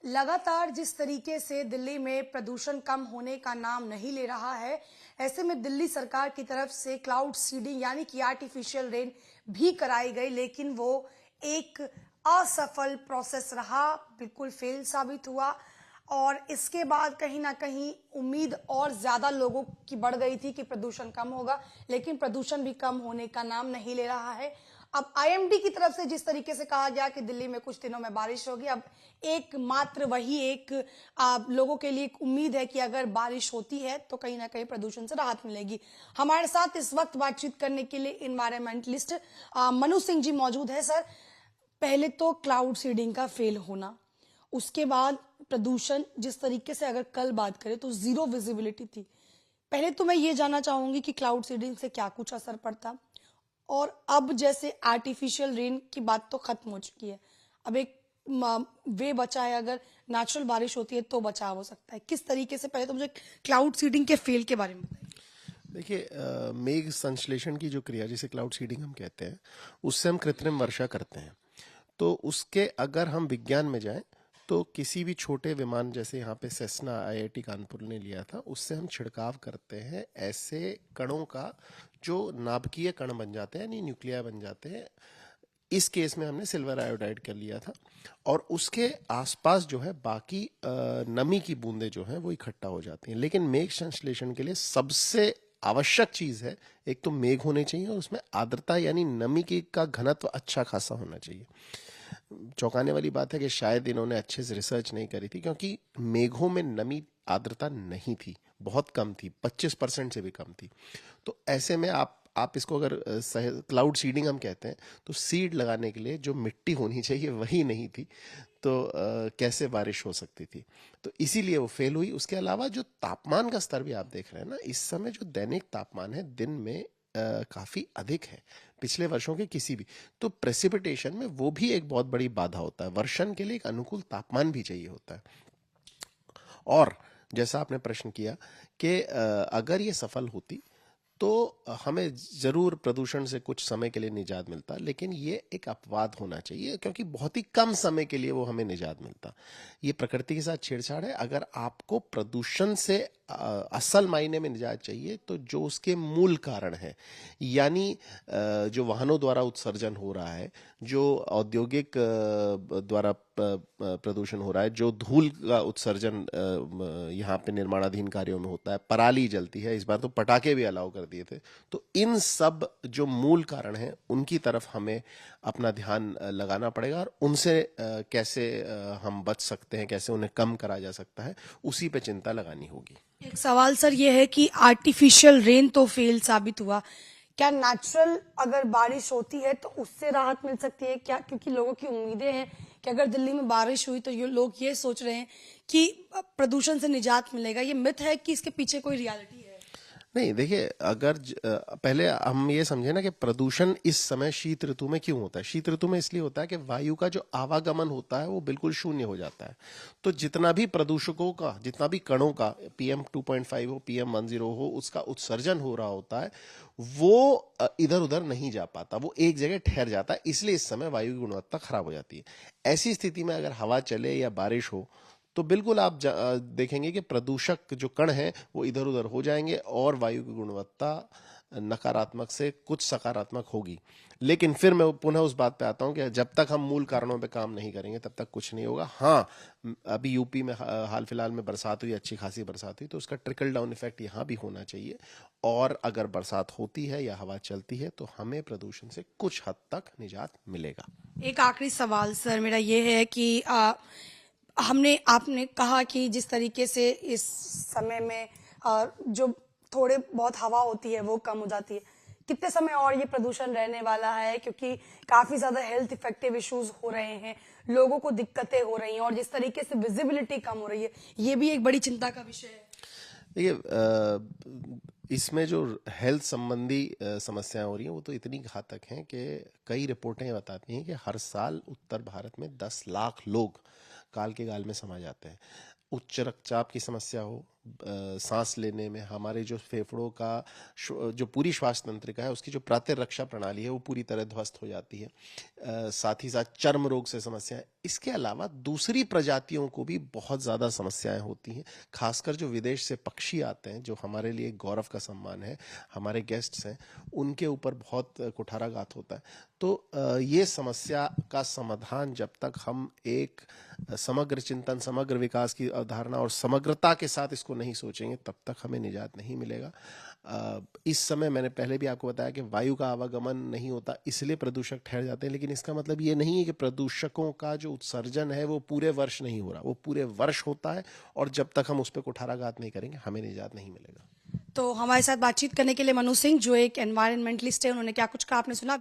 लगातार जिस तरीके से दिल्ली में प्रदूषण कम होने का नाम नहीं ले रहा है, ऐसे में दिल्ली सरकार की तरफ से क्लाउड सीडिंग यानी कि आर्टिफिशियल रेन भी कराई गई, लेकिन वो एक असफल प्रोसेस रहा, बिल्कुल फेल साबित हुआ। और इसके बाद कहीं ना कहीं उम्मीद और ज्यादा लोगों की बढ़ गई थी कि प्रदूषण कम होगा, लेकिन प्रदूषण भी कम होने का नाम नहीं ले रहा है। अब आईएमडी की तरफ से जिस तरीके से कहा गया कि दिल्ली में कुछ दिनों में बारिश होगी, अब एकमात्र वही एक लोगों के लिए एक उम्मीद है कि अगर बारिश होती है तो कहीं ना कहीं प्रदूषण से राहत मिलेगी। हमारे साथ इस वक्त बातचीत करने के लिए इन्वायरमेंटलिस्ट मनु सिंह जी मौजूद है। सर, पहले तो क्लाउड सीडिंग का फेल होना, उसके बाद प्रदूषण, जिस तरीके से अगर कल बात करें तो जीरो विजिबिलिटी थी। पहले तो मैं ये जानना चाहूंगी कि क्लाउड सीडिंग से क्या कुछ असर पड़ता, और अब जैसे आर्टिफिशियल रेन की बात तो खत्म हो चुकी है, अब एक वे बचा है, अगर नेचुरल बारिश होती है तो बचाव हो सकता है। किस तरीके से, पहले तो मुझे क्लाउड सीडिंग के फेल के बारे में बताइए। देखिए, मेघ संश्लेषण की जो क्रिया जिसे क्लाउड सीडिंग हम कहते हैं, उससे हम कृत्रिम वर्षा करते हैं। तो उसके अगर हम विज्ञान में जाएं तो किसी भी छोटे विमान, जैसे यहाँ पे सेस्ना आईआईटी कानपुर ने लिया था, उससे हम छिड़काव करते हैं ऐसे कणों का जो नाभिकीय कण बन जाते हैं, यानी न्यूक्लिया बन जाते हैं। इस केस में हमने सिल्वर आयोडाइड कर लिया था, और उसके आसपास जो है बाकी नमी की बूंदें जो हैं वो इकट्ठा हो जाती हैं। लेकिन मेघ संश्लेषण के लिए सबसे आवश्यक चीज है, एक तो मेघ होने चाहिए और उसमें आर्द्रता यानी नमी की का घनत्व अच्छा खासा होना चाहिए। चौंकाने वाली बात है कि शायद इन्होंने अच्छे से रिसर्च नहीं करी थी, क्योंकि मेघों में नमी आर्द्रता नहीं थी, बहुत कम थी, 25% से भी कम थी। तो ऐसे में आप इसको अगर क्लाउड सीडिंग हम कहते हैं, तो सीड लगाने के लिए जो मिट्टी होनी चाहिए वही नहीं थी, तो कैसे बारिश हो सकती थी। तो इसीलिए वो फेल हुई। उसके अलावा जो तापमान का स्तर भी आप देख रहे हैं ना, इस समय जो दैनिक तापमान है दिन में काफी अधिक है पिछले वर्षों के किसी भी, तो प्रेसिपिटेशन में वो भी एक बहुत बड़ी बाधा होता है। वर्षण के लिए एक अनुकूल तापमान भी चाहिए होता है। और जैसा आपने प्रश्न किया कि अगर ये सफल होती तो हमें जरूर प्रदूषण से कुछ समय के लिए निजात मिलता, लेकिन ये एक अपवाद होना चाहिए, क्योंकि बहुत ही कम समय के लिए वो हमें निजात मिलता। ये प्रकृति के साथ छेड़छाड़ है। अगर आपको प्रदूषण से असल मायने में निजात चाहिए, तो जो उसके मूल कारण है, यानी जो वाहनों द्वारा उत्सर्जन हो रहा है, जो औद्योगिक द्वारा प्रदूषण हो रहा है, जो धूल का उत्सर्जन यहाँ पे निर्माणाधीन कार्यों में होता है, पराली जलती है, इस बार तो पटाखे भी अलाउ कर दिए थे। तो इन सब जो मूल कारण हैं उनकी तरफ हमें अपना ध्यान लगाना पड़ेगा, और उनसे कैसे हम बच सकते हैं, कैसे उन्हें कम करा जा सकता है, उसी पे चिंता लगानी होगी। एक सवाल सर ये है कि आर्टिफिशियल रेन तो फेल साबित हुआ, क्या नेचुरल अगर बारिश होती है तो उससे राहत मिल सकती है क्या? क्योंकि लोगों की उम्मीदें हैं कि अगर दिल्ली में बारिश हुई तो ये लोग ये सोच रहे हैं कि प्रदूषण से निजात मिलेगा। ये मिथ है कि इसके पीछे कोई रियलिटी है? नहीं, देखिए, अगर पहले हम ये समझे ना कि प्रदूषण इस समय शीत ऋतु में क्यों होता है। शीत ऋतु में इसलिए होता है कि वायु का जो आवागमन होता है वो बिल्कुल शून्य हो जाता है। तो जितना भी प्रदूषकों का, जितना भी कणों का, PM2.5 हो, PM10 हो, उसका उत्सर्जन हो रहा होता है, वो इधर उधर नहीं जा पाता, वो एक जगह ठहर जाता है। इसलिए इस समय वायु की गुणवत्ता खराब हो जाती है। ऐसी स्थिति में अगर हवा चले या बारिश हो, तो बिल्कुल आप देखेंगे कि प्रदूषक जो कण हैं वो इधर उधर हो जाएंगे, और वायु की गुणवत्ता नकारात्मक से कुछ सकारात्मक होगी। लेकिन फिर मैं पुनः उस बात पे आता हूं कि जब तक हम मूल कारणों पे काम नहीं करेंगे तब तक कुछ नहीं होगा। हाँ, अभी यूपी में हाल फिलहाल में बरसात हुई, अच्छी खासी बरसात हुई, तो उसका ट्रिकल डाउन इफेक्ट यहाँ भी होना चाहिए। और अगर बरसात होती है या हवा चलती है तो हमें प्रदूषण से कुछ हद तक निजात मिलेगा। एक आखिरी सवाल सर मेरा ये है कि आपने कहा कि जिस तरीके से इस समय में जो थोड़े बहुत हवा होती है वो कम हो जाती है, कितने समय और ये प्रदूषण रहने वाला है? क्योंकि काफी ज्यादा हेल्थ इफेक्टिव इश्यूज हो रहे हैं, लोगों को दिक्कतें हो रही हैं, और जिस तरीके से विजिबिलिटी कम हो रही है, ये भी एक बड़ी चिंता का विषय है। देखिए, इसमें जो हेल्थ संबंधी समस्याएं हो रही हैं वो तो इतनी घातक हैं कि कई रिपोर्टें बताती हैं कि हर साल उत्तर भारत में 10 लाख लोग काल के गाल में समा जाते हैं। उच्च रक्तचाप की समस्या हो, सांस लेने में, हमारे जो फेफड़ों का जो पूरी श्वास तंत्रिका है उसकी जो प्रतिरक्षा प्रणाली है वो पूरी तरह ध्वस्त हो जाती है। साथ ही साथ चर्म रोग से समस्याएं, इसके अलावा दूसरी प्रजातियों को भी बहुत ज़्यादा समस्याएं होती हैं। खासकर जो विदेश से पक्षी आते हैं, जो हमारे लिए गौरव का सम्मान है, हमारे गेस्ट्स हैं, उनके ऊपर बहुत कुठाराघात होता है। तो ये समस्या का समाधान जब तक हम एक समग्र चिंतन, समग्र विकास की अवधारणा और समग्रता के साथ इसको नहीं सोचेंगे, तब तक हमें निजात नहीं मिलेगा। इस समय मैंने पहले भी आपको बताया कि वायु का आवागमन नहीं होता, इसलिए प्रदूषक ठहर जाते हैं, लेकिन इसका मतलब ये नहीं है कि प्रदूषकों का जो उत्सर्जन है वो पूरे वर्ष नहीं हो रहा, वो पूरे वर्ष होता है, और जब तक हम उस पर कुठाराघात नहीं करेंगे हमें निजात नहीं मिलेगा। तो हमारे साथ बातचीत करने के लिए मनु सिंह, जो एक एनवायरमेंटलिस्ट है, उन्होंने क्या कुछ कहा आपने सुना।